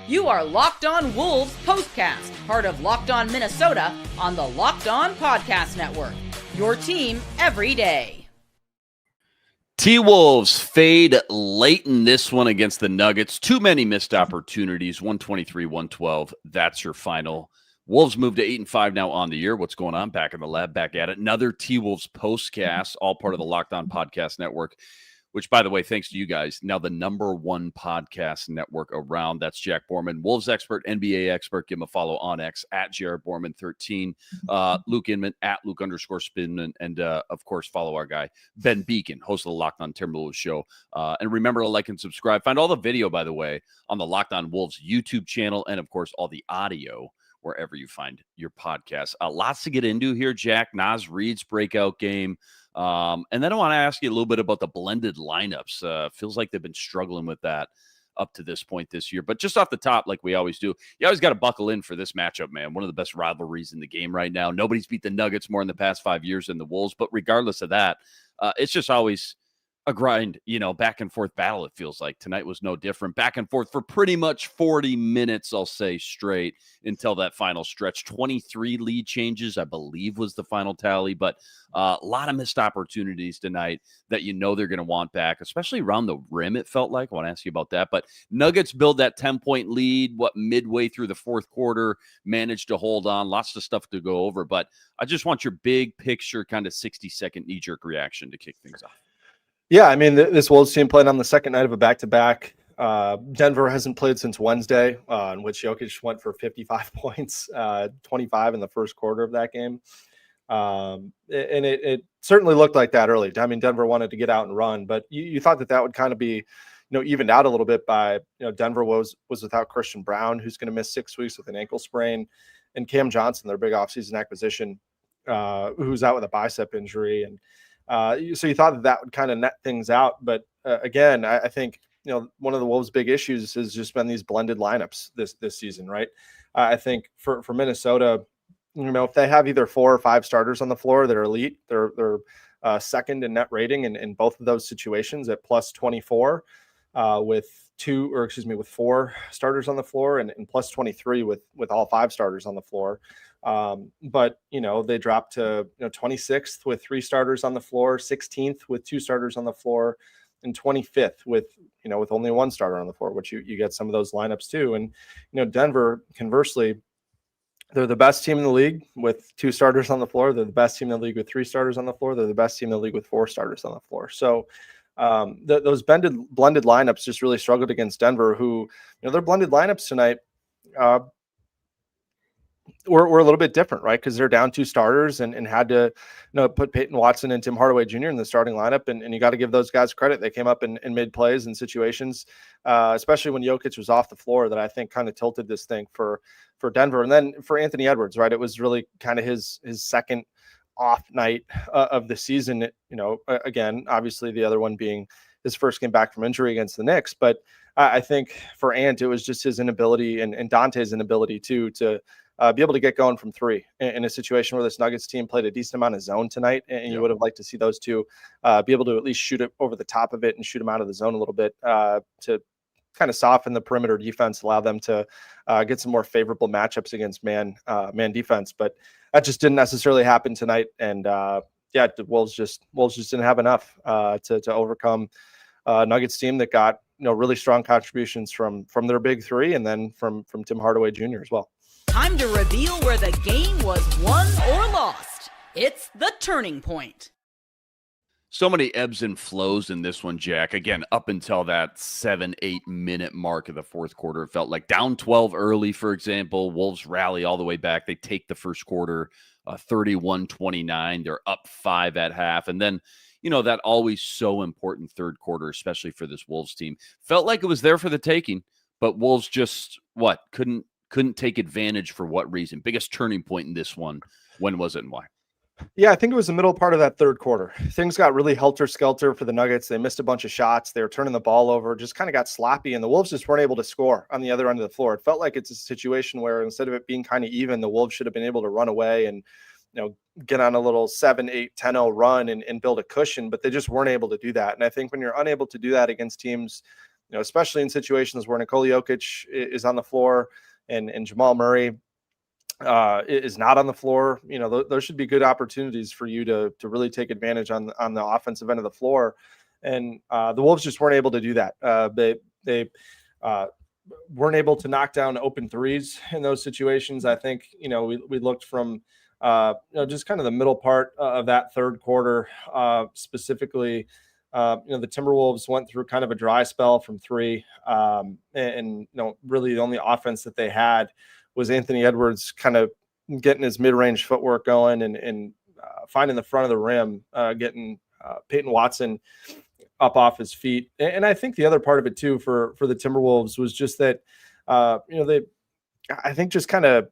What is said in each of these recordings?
You are Locked On Wolves POSTCAST, part of Locked On Minnesota on the Locked On Podcast Network. Your team every day. T-Wolves fade late in this one against the Nuggets. Too many missed opportunities, 123-112. That's your final. Wolves moved to 8-5 now on the year. What's going on? Back in the lab, back at it. Another T-Wolves POSTCAST, all part of the Locked On Podcast Network, which, by the way, thanks to you guys, now the #1 podcast network around. That's Jack Borman, Wolves expert, NBA expert. Give him a follow on X at Jared Borman13. Luke Inman at Luke_Spinman. And, of course, follow our guy, Ben Beacon, host of the Locked On Timberwolves show. And remember to like and subscribe. Find all the video, by the way, on the Locked On Wolves YouTube channel and, of course, all the audio wherever you find your podcast. Lots to get into here, Jack. Naz Reid's breakout game. And then I want to ask you a little bit about the blended lineups. Feels like they've been struggling with that up to this point this year. But just off the top, like we always do, you always got to buckle in for this matchup, man. One of the best rivalries in the game right now. Nobody's beat the Nuggets more in the past 5 years than the Wolves. But regardless of that, it's just always a grind, back and forth battle, it feels like. Tonight was no different. Back and forth for pretty much 40 minutes, I'll say, straight until that final stretch. 23 lead changes, I believe, was the final tally. But a lot of missed opportunities tonight that they're going to want back, especially around the rim, it felt like. I want to ask you about that. But Nuggets build that 10-point lead, midway through the fourth quarter, managed to hold on. Lots of stuff to go over. But I just want your big picture, kind of 60-second knee-jerk reaction to kick things off. Yeah, I mean, this Wolves team played on the second night of a back-to-back. Denver hasn't played since Wednesday, in which Jokic went for 55 points, 25 in the first quarter of that game. And it certainly looked like that early. I mean, Denver wanted to get out and run, but you thought that would kind of be, evened out a little bit by, Denver was without Christian Brown, who's going to miss 6 weeks with an ankle sprain, and Cam Johnson, their big offseason acquisition, who's out with a bicep injury. And so you thought that would kind of net things out. But again, I think, one of the Wolves' big issues has just been these blended lineups this season, right? I think for Minnesota, if they have either 4 or 5 starters on the floor, they're elite. They're second in net rating in both of those situations at plus 24 with 4 starters on the floor and plus 23 with all 5 starters on the floor. But they dropped to 26th with 3 starters on the floor, 16th with 2 starters on the floor, and 25th with only 1 starter on the floor, which you get some of those lineups too. And Denver, conversely, they're the best team in the league with 2 starters on the floor. They're the best team in the league with 3 starters on the floor. They're the best team in the league with 4 starters on the floor. So those blended lineups just really struggled against Denver, who, their blended lineups tonight were a little bit different, right? Because they're down 2 starters and had to put Peyton Watson and Tim Hardaway Jr. in the starting lineup. And you got to give those guys credit. They came up in mid plays and situations, especially when Jokic was off the floor, that I think kind of tilted this thing for Denver. And then for Anthony Edwards, right, it was really kind of his second off night of the season. Again, obviously the other one being his first game back from injury against the Knicks. But I think for Ant, it was just his inability and Dante's inability to be able to get going from 3 in a situation where this Nuggets team played a decent amount of zone tonight. And you would have liked to see those two be able to at least shoot it over the top of it and shoot them out of the zone a little bit to kind of soften the perimeter defense, allow them to get some more favorable matchups against man defense. But that just didn't necessarily happen tonight. And the Wolves just didn't have enough to overcome Nuggets team that got really strong contributions from their big 3 and then from Tim Hardaway Jr. as well. Time to reveal where the game was won or lost. It's the turning point. So many ebbs and flows in this one, Jack. Again, up until that 7-8 minute mark of the fourth quarter, it felt like down 12 early, for example. Wolves rally all the way back. They take the first quarter 31-29. They're up 5 at half. And then, that always so important third quarter, especially for this Wolves team, felt like it was there for the taking. But Wolves just, couldn't take advantage for what reason? Biggest turning point in this one. When was it and why? Yeah, I think it was the middle part of that third quarter. Things got really helter-skelter for the Nuggets. They missed a bunch of shots. They were turning the ball over, just kind of got sloppy, and the Wolves just weren't able to score on the other end of the floor. It felt like it's a situation where instead of it being kind of even, the Wolves should have been able to run away and get on a little 7-8, 10-0 run and build a cushion, but they just weren't able to do that. And I think when you're unable to do that against teams especially in situations where Nikola Jokic is on the floor and Jamal Murray is not on the floor, those should be good opportunities for you to really take advantage on the offensive end of the floor. And the Wolves just weren't able to do that. They weren't able to knock down open threes in those situations. I think, we looked from, just kind of the middle part of that third quarter, specifically, the Timberwolves went through kind of a dry spell from three. And really the only offense that they had was Anthony Edwards kind of getting his mid-range footwork going and finding the front of the rim, getting Peyton Watson up off his feet. And I think the other part of it too for the Timberwolves was just that, they, I think, just kind of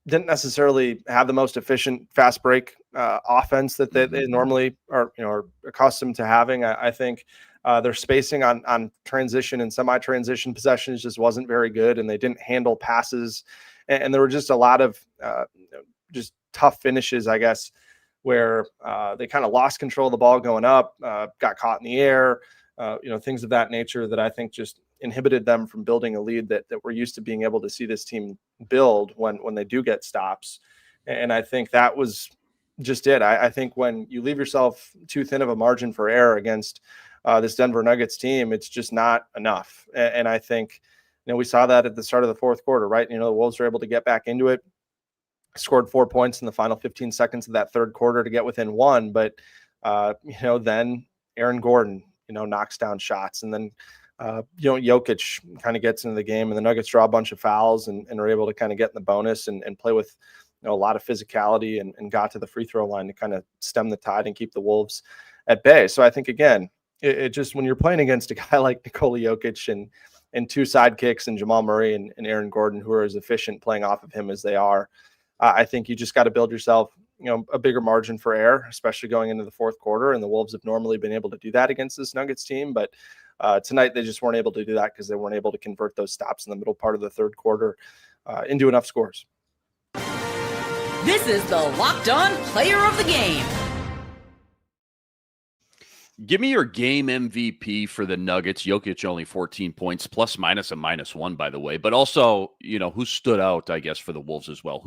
didn't necessarily have the most efficient fast break offense that they normally are accustomed to having. I think their spacing on transition and semi-transition possessions just wasn't very good, and they didn't handle passes. And there were just a lot of just tough finishes, I guess, where they kind of lost control of the ball going up, got caught in the air, things of that nature that I think just inhibited them from building a lead that we're used to being able to see this team build when they do get stops. And I think that was just it. I think when you leave yourself too thin of a margin for error against this Denver Nuggets team, it's just not enough. And I think, we saw that at the start of the fourth quarter, right? The Wolves were able to get back into it, scored 4 points in the final 15 seconds of that third quarter to get within one. But, then Aaron Gordon, knocks down shots. And then, Jokic kind of gets into the game, and the Nuggets draw a bunch of fouls and are able to kind of get in the bonus and play with, a lot of physicality and got to the free throw line to kind of stem the tide and keep the Wolves at bay. So I think, again, it just, when you're playing against a guy like Nikola Jokic and two sidekicks and Jamal Murray and Aaron Gordon, who are as efficient playing off of him as they are, I think you just got to build yourself, a bigger margin for error, especially going into the fourth quarter. And the Wolves have normally been able to do that against this Nuggets team, but tonight they just weren't able to do that because they weren't able to convert those stops in the middle part of the third quarter into enough scores. This is the Locked On Player of the Game. Give me your game MVP for the Nuggets. Jokic only 14 points, plus minus a -1, by the way. But also, who stood out, I guess, for the Wolves as well?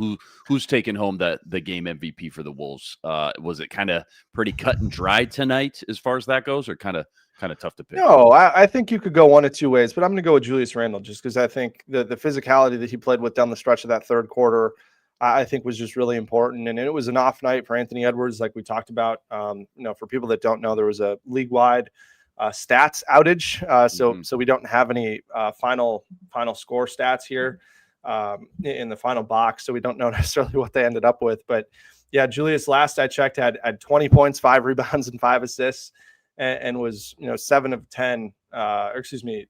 Who's taken home the game MVP for the Wolves? Was it kind of pretty cut and dry tonight as far as that goes, or kind of tough to pick? No, I think you could go one of two ways, but I'm going to go with Julius Randle just because I think the physicality that he played with down the stretch of that third quarter, I think was just really important. And it was an off night for Anthony Edwards, like we talked about. For people that don't know, there was a league-wide stats outage. So we don't have any final score stats here in the final box. So we don't know necessarily what they ended up with. But yeah, Julius, last I checked, had 20 points, 5 rebounds, and 5 assists, and was 7 of 10,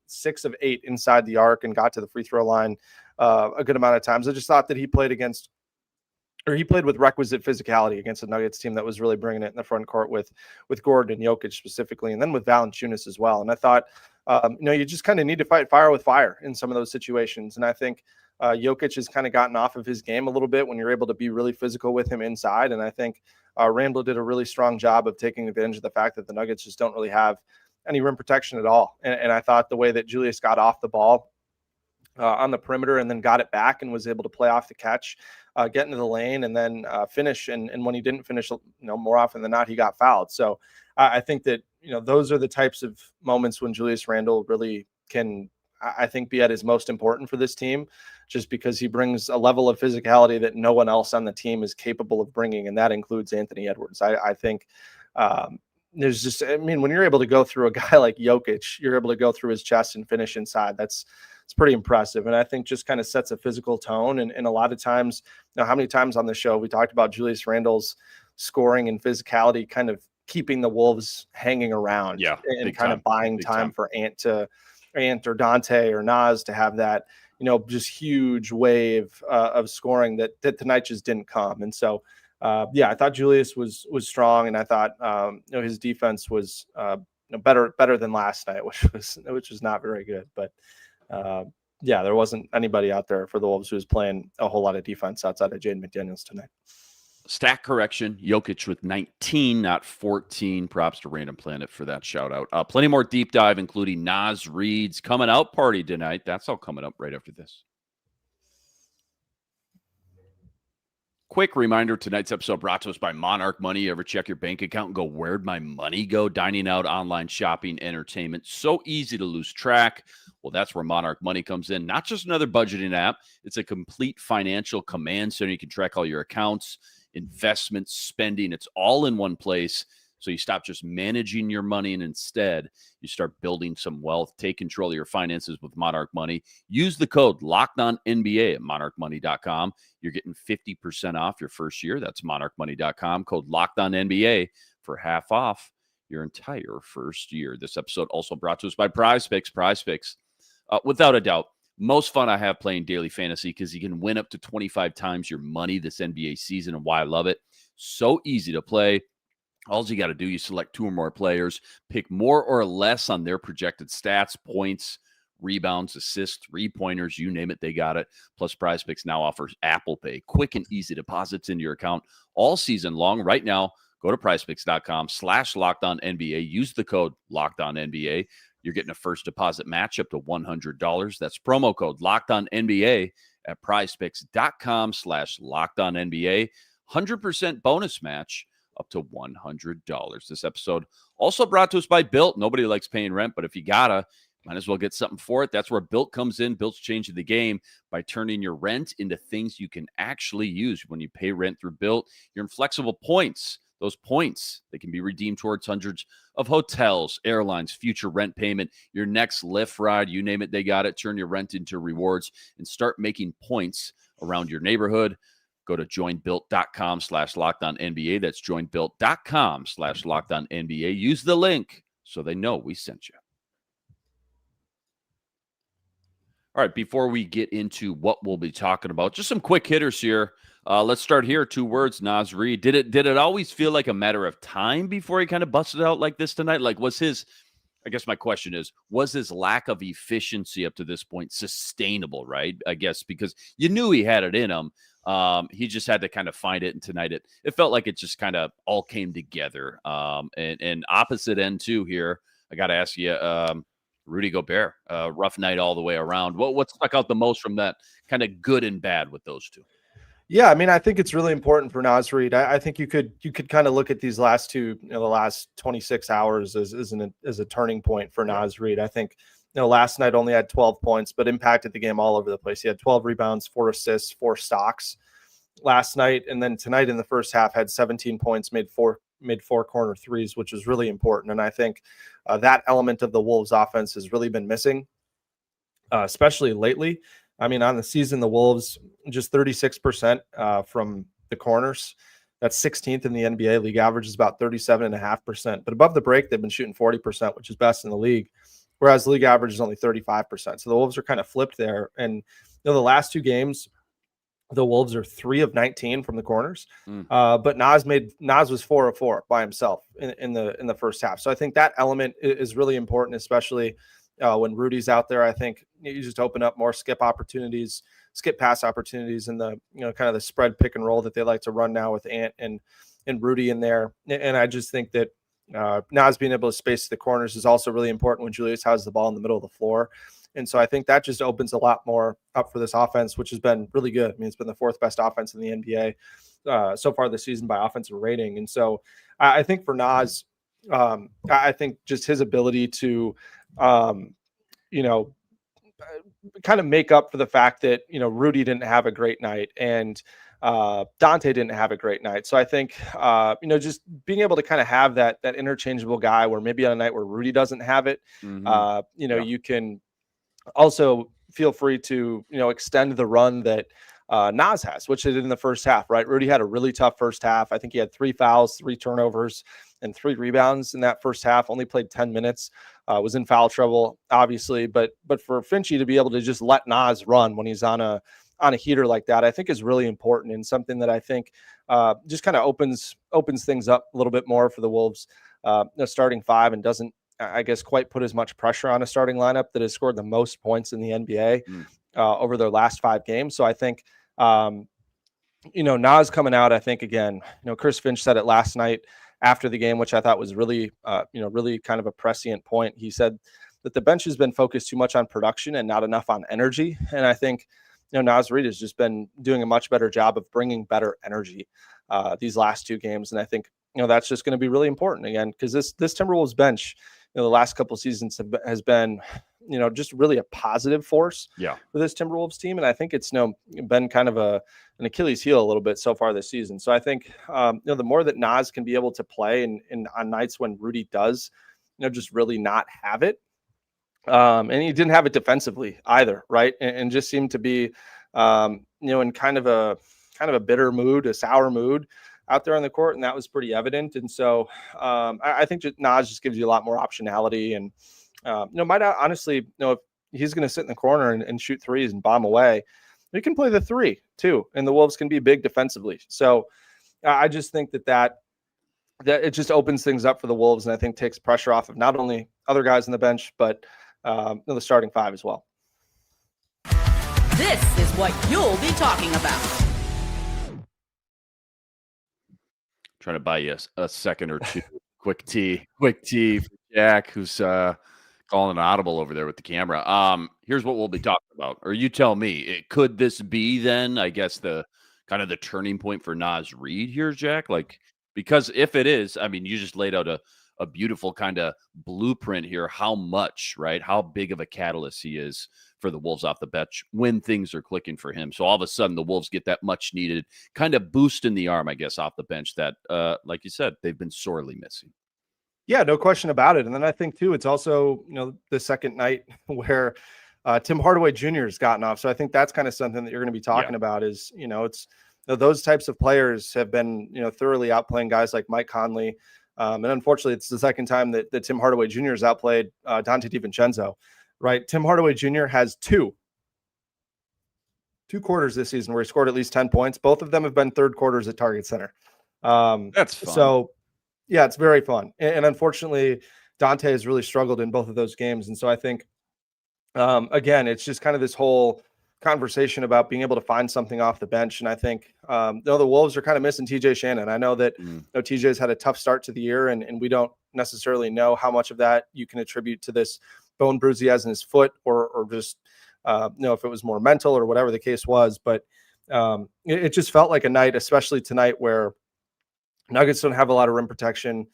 6 of 8 inside the arc, and got to the free throw line a good amount of times. I just thought that he played with requisite physicality against a Nuggets team that was really bringing it in the front court with Gordon and Jokic specifically, and then with Valanciunas as well. And I thought, you just kind of need to fight fire with fire in some of those situations. And I think Jokic has kind of gotten off of his game a little bit when you're able to be really physical with him inside. And I think Randle did a really strong job of taking advantage of the fact that the Nuggets just don't really have any rim protection at all. And I thought the way that Julius got off the ball on the perimeter and then got it back and was able to play off the catch, get into the lane, and then finish. And when he didn't finish, more often than not, he got fouled. So I think that, those are the types of moments when Julius Randle really can, I think, be at his most important for this team, just because he brings a level of physicality that no one else on the team is capable of bringing. And that includes Anthony Edwards. I think there's just, when you're able to go through a guy like Jokic, you're able to go through his chest and finish inside. It's pretty impressive. And I think just kind of sets a physical tone. And a lot of times, how many times on the show we talked about Julius Randle's scoring and physicality kind of keeping the Wolves hanging around, and kind of buying time for Ant or Dante or Naz to have that, just huge wave of scoring that tonight just didn't come. And so, I thought Julius was strong, and I thought his defense was better than last night, which was not very good. But there wasn't anybody out there for the Wolves who was playing a whole lot of defense outside of Jaden McDaniels tonight. Stat correction, Jokic with 19, not 14. Props to Random Planet for that shout out. Plenty more deep dive, including Nas Reed's coming out party tonight. That's all coming up right after this. Quick reminder, tonight's episode brought to us by Monarch Money. You ever check your bank account and go, where'd my money go? Dining out, online shopping, entertainment. So easy to lose track. Well, that's where Monarch Money comes in. Not just another budgeting app. It's a complete financial command center. You can track all your accounts, investments, spending. It's all in one place. So you stop just managing your money and instead you start building some wealth. Take control of your finances with Monarch Money. Use the code LOCKEDONNBA at monarchmoney.com. You're getting 50% off your first year. That's monarchmoney.com. Code LOCKEDONNBA for half off your entire first year. This episode also brought to us by Prize Picks. Prize Picks, without a doubt, most fun I have playing daily fantasy because you can win up to 25 times your money this NBA season, and why I love it. So easy to play. All you got to do, you select 2 or more players, pick more or less on their projected stats, points, rebounds, assists, 3-pointers, you name it, they got it. Plus, Prize Picks now offers Apple Pay, quick and easy deposits into your account all season long. Right now, go to prizepicks.com/LockedOnNBA. Use the code LockedOnNBA. You're getting a first deposit match up to $100. That's promo code LockedOnNBA at prizepicks.com/LockedOnNBA. 100% bonus match up to $100. This episode also brought to us by Built. Nobody likes paying rent, but if you gotta, might as well get something for it. That's where Built comes in. Built's changing the game by turning your rent into things you can actually use. When you pay rent through Built, you're in flexible points. Those points, they can be redeemed towards hundreds of hotels, airlines, future rent payment, your next Lyft ride, you name it, they got it. Turn your rent into rewards and start making points around your neighborhood. Go to joinbuilt.com/LockedOnNBA. That's joinbuilt.com/LockedOnNBA. Use the link so they know we sent you. All right, before we get into what we'll be talking about, just some quick hitters here. Let's start here. 2 words, Nas Reed. Did it always feel like a matter of time before he kind of busted out like this tonight? Like, I guess my question is, was his lack of efficiency up to this point sustainable, right? I guess because you knew he had it in him. He just had to kind of find it. And tonight it felt like it just kind of all came together. And opposite end too here, I got to ask you, Rudy Gobert, rough night all the way around. What stuck out the most from that kind of good and bad with those two? Yeah, I mean, I think it's really important for Nas Reed. I think you could kind of look at these last 2, the last 26 hours as a turning point for Nas Reed. I think, last night only had 12 points, but impacted the game all over the place. He had 12 rebounds, 4 assists, 4 stocks last night, and then tonight in the first half had 17 points, made four corner threes, which is really important. And I think that element of the Wolves offense has really been missing, especially lately. I mean, on the season, the Wolves just 36% from the corners. That's 16th in the NBA. League average is about 37.5%. But above the break, they've been shooting 40%, which is best in the league, whereas the league average is only 35%. So the Wolves are kind of flipped there. And the last 2 games, the Wolves are 3 of 19 from the corners. But Nas was 4 of 4 by himself in the first half. So I think that element is really important, especially when Rudy's out there. I think you just open up more skip pass opportunities in the kind of the spread pick and roll that they like to run now with Ant and Rudy in there. And I just think that Nas being able to space the corners is also really important when Julius has the ball in the middle of the floor. And so I think that just opens a lot more up for this offense, which has been really good. I mean, it's been the 4th best offense in the NBA so far this season by offensive rating. And so I think for Nas, I think just his ability to, kind of make up for the fact that, Rudy didn't have a great night and Dante didn't have a great night. So I think, just being able to kind of have that interchangeable guy where maybe on a night where Rudy doesn't have it, you can also feel free to, extend the run that Nas has, which they did in the first half, right? Rudy had a really tough first half. I think he had 3 fouls, 3 turnovers, and 3 rebounds in that first half. Only played 10 minutes, was in foul trouble, obviously. But for Finchie to be able to just let Nas run when he's on a heater like that, I think is really important and something that I think just kind of opens things up a little bit more for the Wolves, starting 5, and doesn't, I guess, quite put as much pressure on a starting lineup that has scored the most points in the NBA over their last 5 games. So I think, Nas coming out, I think, again, Chris Finch said it last night after the game, which I thought was really, really kind of a prescient point. He said that the bench has been focused too much on production and not enough on energy. And I think, Nas Reed has just been doing a much better job of bringing better energy these last two games. And I think, that's just going to be really important again, because this Timberwolves bench, the last couple of seasons has been, just really a positive force for this Timberwolves team. And I think it's, been kind of an Achilles heel a little bit so far this season. So I think, the more that Nas can be able to play and on nights when Rudy does, just really not have it. And he didn't have it defensively either. Right. And just seemed to be, in kind of a bitter mood, a sour mood out there on the court. And that was pretty evident. And so I think Nas just gives you a lot more optionality and, might honestly, if he's going to sit in the corner and shoot threes and bomb away, he can play the three too. And the Wolves can be big defensively. So I just think that it just opens things up for the Wolves. And I think takes pressure off of not only other guys on the bench, but the starting five as well. This is what you'll be talking about. Trying to buy you a second or two. Quick tea for Jack, who's calling an audible over there with the camera. Here's what we'll be talking about, or you tell me. Could this be then, I guess, the kind of the turning point for Nas Reed here, Jack? Like, because if it is, I mean, you just laid out a beautiful kind of blueprint here. How much, right? How big of a catalyst he is for the Wolves off the bench when things are clicking for him. So all of a sudden the Wolves get that much needed kind of boost in the arm, I guess, off the bench that, like you said, they've been sorely missing. Yeah, no question about it. And then I think too, it's also, the second night where Tim Hardaway Jr. has gotten off. So I think that's kind of something that you're going to be talking about is, it's those types of players have been, thoroughly outplaying guys like Mike Conley. And unfortunately, it's the second time that Tim Hardaway Jr. has outplayed Dante DiVincenzo, right? Tim Hardaway Jr. has two quarters this season where he scored at least 10 points. Both of them have been third quarters at Target Center. That's fun. So, yeah, it's very fun. And unfortunately, Dante has really struggled in both of those games. And so I think, again, it's just kind of this whole conversation about being able to find something off the bench. And I think, the Wolves are kind of missing TJ Shannon. I know that TJ's had a tough start to the year, and we don't necessarily know how much of that you can attribute to this bone bruise he has in his foot or just, if it was more mental or whatever the case was. But it just felt like a night, especially tonight, where Nuggets don't have a lot of rim protection,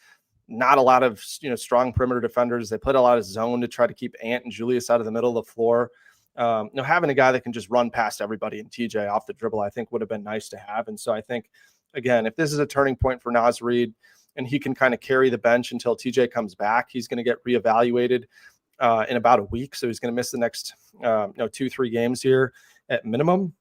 not a lot of, strong perimeter defenders. They played a lot of zone to try to keep Ant and Julius out of the middle of the floor. Having a guy that can just run past everybody and TJ off the dribble, I think would have been nice to have. And so I think, again, if this is a turning point for Nas Reed and he can kind of carry the bench until TJ comes back, he's going to get reevaluated in about a week. So he's going to miss the next, 2-3 games here at minimum.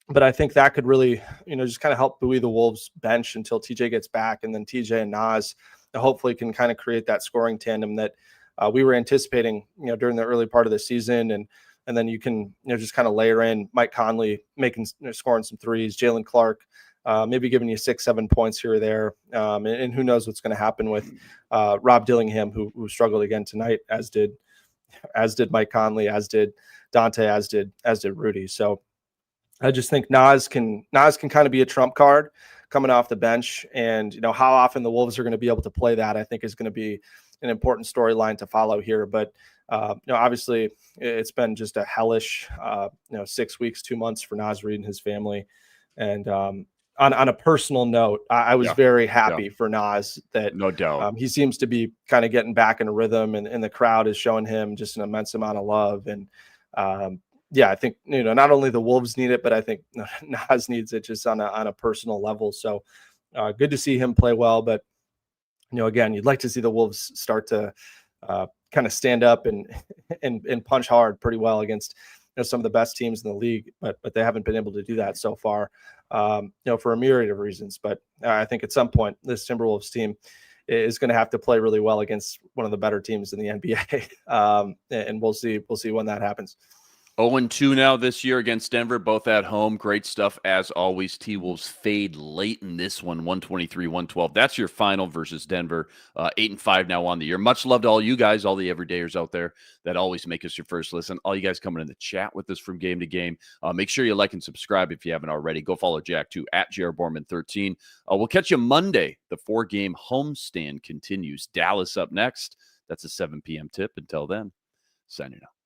But I think that could really, just kind of help buoy the Wolves bench until TJ gets back. And then TJ and Nas hopefully can kind of create that scoring tandem that we were anticipating, during the early part of the season. And then you can, just kind of layer in Mike Conley scoring some threes, Jalen Clark, maybe giving you 6-7 points here or there. And who knows what's going to happen with Rob Dillingham, who struggled again tonight, as did Mike Conley, as did Dante, as did Rudy. So I just think Nas can kind of be a trump card coming off the bench. And, how often the Wolves are going to be able to play that, I think, is going to be an important storyline to follow here. But, obviously it's been just a hellish, 6 weeks, 2 months for Nas Reed and his family. And on a personal note, I was very happy for Nas that no doubt he seems to be kind of getting back in a rhythm, and the crowd is showing him just an immense amount of love. And, I think, not only the Wolves need it, but I think Nas needs it just on a personal level. So good to see him play well. But, again, you'd like to see the Wolves start to kind of stand up and punch hard pretty well against some of the best teams in the league. But they haven't been able to do that so far, for a myriad of reasons. But I think at some point this Timberwolves team is going to have to play really well against one of the better teams in the NBA. And we'll see when that happens. 0-2 now this year against Denver, both at home. Great stuff as always. T-Wolves fade late in this one, 123-112. That's your final versus Denver. 8-5 now on the year. Much love to all you guys, all the everydayers out there that always make us your first listen. All you guys coming in the chat with us from game to game. Make sure you like and subscribe if you haven't already. Go follow Jack too at JRBorman13. We'll catch you Monday. The 4-game homestand continues. Dallas up next. That's a 7 p.m. tip. Until then, signing out.